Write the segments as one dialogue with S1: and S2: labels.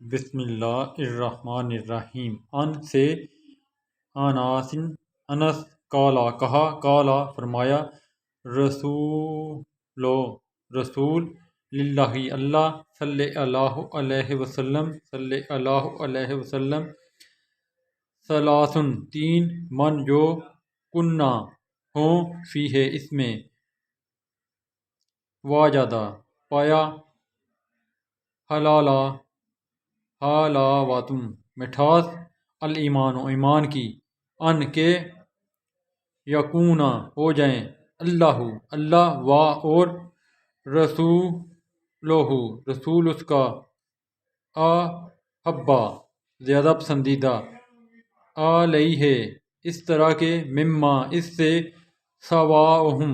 S1: بسم اللہ الرحمن الرحیم۔ ان سے انس کالا کہا، کالا فرمایا، رسول اللہ اللہ صلی اللہ علیہ وسلم ثلاثن تین من جو کنہ ہوں فیہ اس میں واجدہ پایا حلاوتم مٹھاس الایمان ایمان کی ان کے یکون ہو جائیں اللہ و اور رسول اس کا احبا زیادہ پسندیدہ علیہ اس طرح کے مما اس سے سواہم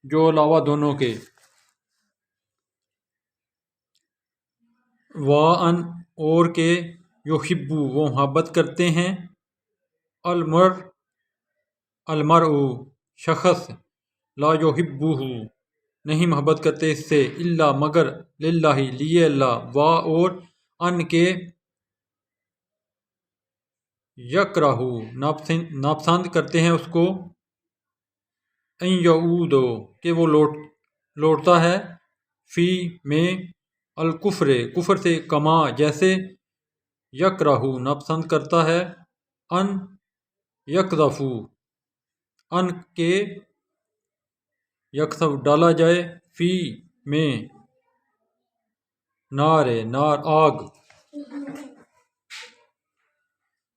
S1: جو علاوہ دونوں کے وان اور کے یحبو وہ محبت کرتے ہیں المرء شخص لا یحبہ نہیں محبت کرتے اس سے الا مگر للہ لیے اللہ و اور ان کے یکرہ ناپسند کرتے ہیں اس کو ان یعودو کہ وہ لوٹتا ہے فی میں الکفر کفر سے کما جیسے یکرہ ناپسند کرتا ہے ان یکذفو ان کے یکذف ڈالا جائے فی میں نار آگ۔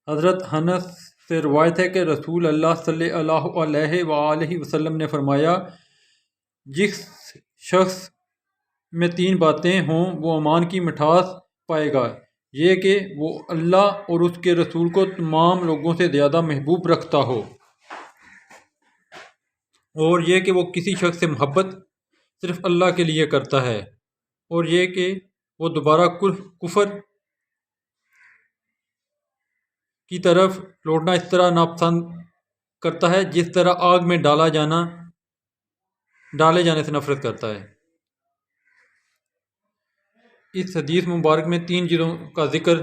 S1: حضرت انس سے روایت ہے کہ رسول اللہ صلی اللہ علیہ وآلہ وسلم نے فرمایا، جس شخص میں تین باتیں ہوں وہ ایمان کی مٹھاس پائے گا، یہ کہ وہ اللہ اور اس کے رسول کو تمام لوگوں سے زیادہ محبوب رکھتا ہو، اور یہ کہ وہ کسی شخص سے محبت صرف اللہ کے لیے کرتا ہے، اور یہ کہ وہ دوبارہ کفر کی طرف لوٹنا اس طرح ناپسند کرتا ہے جس طرح آگ میں ڈالے جانے سے نفرت کرتا ہے۔ اس حدیث مبارک میں تین چیزوں کا ذکر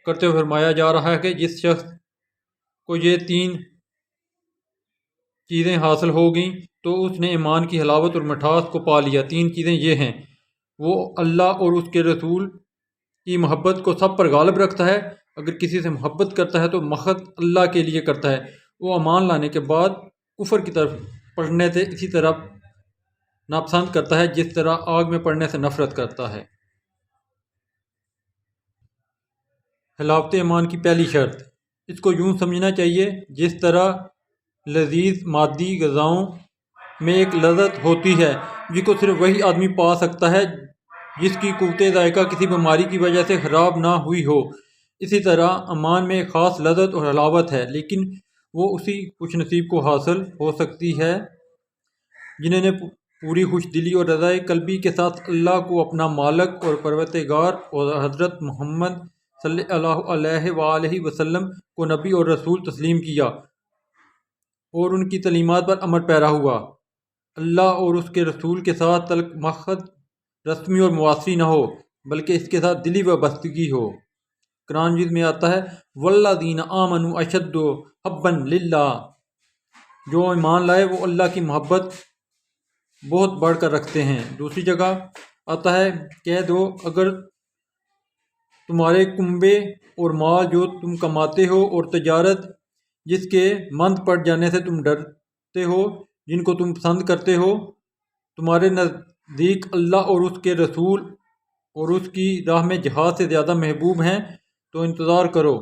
S1: کرتے ہوئے فرمایا جا رہا ہے کہ جس شخص کو یہ تین چیزیں حاصل ہو گئیں تو اس نے ایمان کی حلاوت اور مٹھاس کو پا لیا۔ تین چیزیں یہ ہیں، وہ اللہ اور اس کے رسول کی محبت کو سب پر غالب رکھتا ہے، اگر کسی سے محبت کرتا ہے تو محض اللہ کے لیے کرتا ہے، وہ ایمان لانے کے بعد کفر کی طرف پڑھنے سے اسی طرح ناپسند کرتا ہے جس طرح آگ میں پڑنے سے نفرت کرتا ہے۔ حلاوت ایمان کی پہلی شرط، اس کو یوں سمجھنا چاہیے جس طرح لذیذ مادی غذاؤں میں ایک لذت ہوتی ہے جس کو صرف وہی آدمی پا سکتا ہے جس کی قوت ذائقہ کسی بیماری کی وجہ سے خراب نہ ہوئی ہو، اسی طرح ایمان میں ایک خاص لذت اور حلاوت ہے، لیکن وہ اسی خوش نصیب کو حاصل ہو سکتی ہے جنہوں نے پوری خوش دلی اور رضا قلبی کے ساتھ اللہ کو اپنا مالک اور پروردگار اور حضرت محمد صلی اللہ علیہ وآلہ وسلم کو نبی اور رسول تسلیم کیا اور ان کی تعلیمات پر عمل پیرا ہوا۔ اللہ اور اس کے رسول کے ساتھ تعلق محض رسمی اور مواسری نہ ہو بلکہ اس کے ساتھ دلی وابستگی ہو۔ قرآن مجید میں آتا ہے والذین آمنوا اشد حبا للہ، جو ایمان لائے وہ اللہ کی محبت بہت بڑھ کر رکھتے ہیں۔ دوسری جگہ آتا ہے کہہ دو اگر تمہارے کنبے اور مال جو تم کماتے ہو اور تجارت جس کے مند پڑ جانے سے تم ڈرتے ہو جن کو تم پسند کرتے ہو تمہارے نزدیک اللہ اور اس کے رسول اور اس کی راہ میں جہاد سے زیادہ محبوب ہیں تو انتظار کرو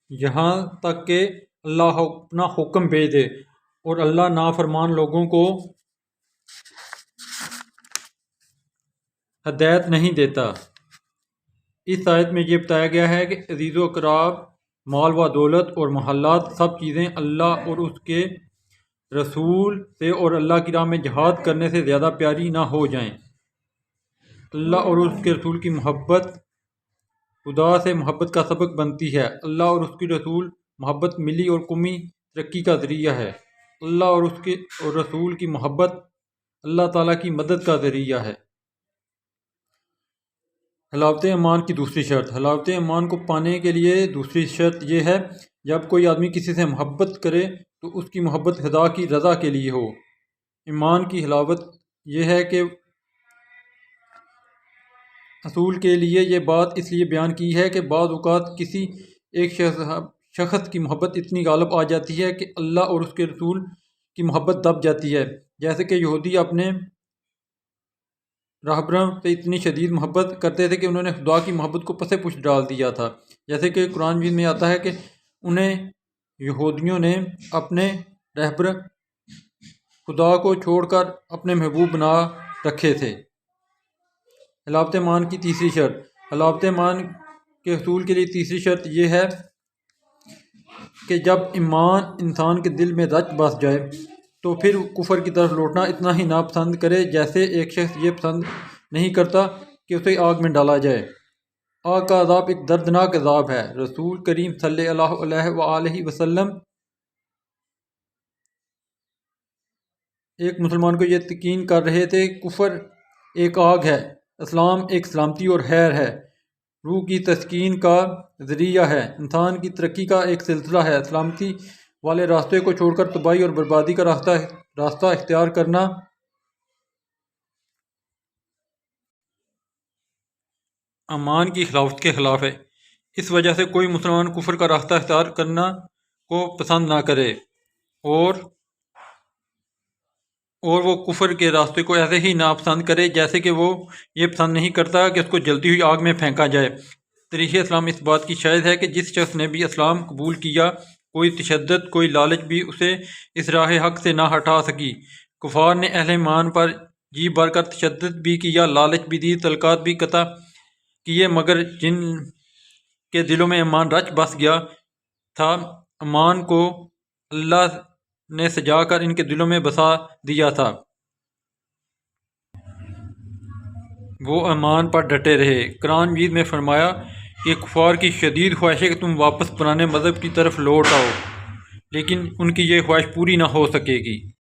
S1: یہاں تک کہ اللہ اپنا حکم بھیج دے، اور اللہ نافرمان لوگوں کو ہدایت نہیں دیتا۔ اس آیت میں یہ بتایا گیا ہے کہ عزیز و اقراب، مال و دولت اور محلات سب چیزیں اللہ اور اس کے رسول سے اور اللہ کی راہ میں جہاد کرنے سے زیادہ پیاری نہ ہو جائیں۔ اللہ اور اس کے رسول کی محبت خدا سے محبت کا سبق بنتی ہے۔ اللہ اور اس کے رسول محبت ملی اور قومی ترقی کا ذریعہ ہے۔ اللہ اور اس کے رسول کی محبت اللہ تعالیٰ کی مدد کا ذریعہ ہے۔ حلاوت ایمان کی دوسری شرط۔ حلاوت ایمان کو پانے کے لیے دوسری شرط یہ ہے جب کوئی آدمی کسی سے محبت کرے تو اس کی محبت خدا کی رضا کے لیے ہو۔ ایمان کی حلاوت یہ ہے کہ اصول کے لیے یہ بات اس لیے بیان کی ہے کہ بعض اوقات کسی ایک شخص کی محبت اتنی غالب آ جاتی ہے کہ اللہ اور اس کے رسول کی محبت دب جاتی ہے، جیسے کہ یہودی اپنے راہبروں سے اتنی شدید محبت کرتے تھے کہ انہوں نے خدا کی محبت کو پس پش ڈال دیا تھا، جیسے کہ قرآن مجید میں آتا ہے کہ انہیں یہودیوں نے اپنے رہبر خدا کو چھوڑ کر اپنے محبوب بنا رکھے تھے۔ حلاوت ایمان کی تیسری شرط۔ حلاوت ایمان کے حصول کے لیے تیسری شرط یہ ہے کہ جب ایمان انسان کے دل میں رچ بس جائے تو پھر کفر کی طرف لوٹنا اتنا ہی ناپسند کرے جیسے ایک شخص یہ پسند نہیں کرتا کہ اسے آگ میں ڈالا جائے۔ آگ کا عذاب ایک دردناک عذاب ہے۔ رسول کریم صلی اللہ علیہ وآلہ وسلم ایک مسلمان کو یہ تلقین کر رہے تھے، کفر ایک آگ ہے، اسلام ایک سلامتی اور خیر ہے، روح کی تسکین کا ذریعہ ہے، انسان کی ترقی کا ایک سلسلہ ہے۔ سلامتی والے راستے کو چھوڑ کر تباہی اور بربادی کا راستہ اختیار کرنا ایمان کی حلاوت کے خلاف ہے۔ اس وجہ سے کوئی مسلمان کفر کا راستہ اختیار کرنا کو پسند نہ کرے اور وہ کفر کے راستے کو ایسے ہی ناپسند کرے جیسے کہ وہ یہ پسند نہیں کرتا کہ اس کو جلتی ہوئی آگ میں پھینکا جائے۔ تاریخ اسلام اس بات کی شاہد ہے کہ جس شخص نے بھی اسلام قبول کیا، کوئی تشدد، کوئی لالچ بھی اسے اس راہ حق سے نہ ہٹا سکی۔ کفار نے اہل ایمان پر جی بھر کر تشدد بھی کیا، لالچ بھی دی، تعلقات بھی قطع کیے، مگر جن کے دلوں میں ایمان رچ بس گیا تھا، ایمان کو اللہ نے سجا کر ان کے دلوں میں بسا دیا تھا، وہ ایمان پر ڈٹے رہے۔ قرآن مجید میں فرمایا کہ کفار کی شدید خواہش ہے کہ تم واپس پرانے مذہب کی طرف لوٹ آؤ، لیکن ان کی یہ خواہش پوری نہ ہو سکے گی۔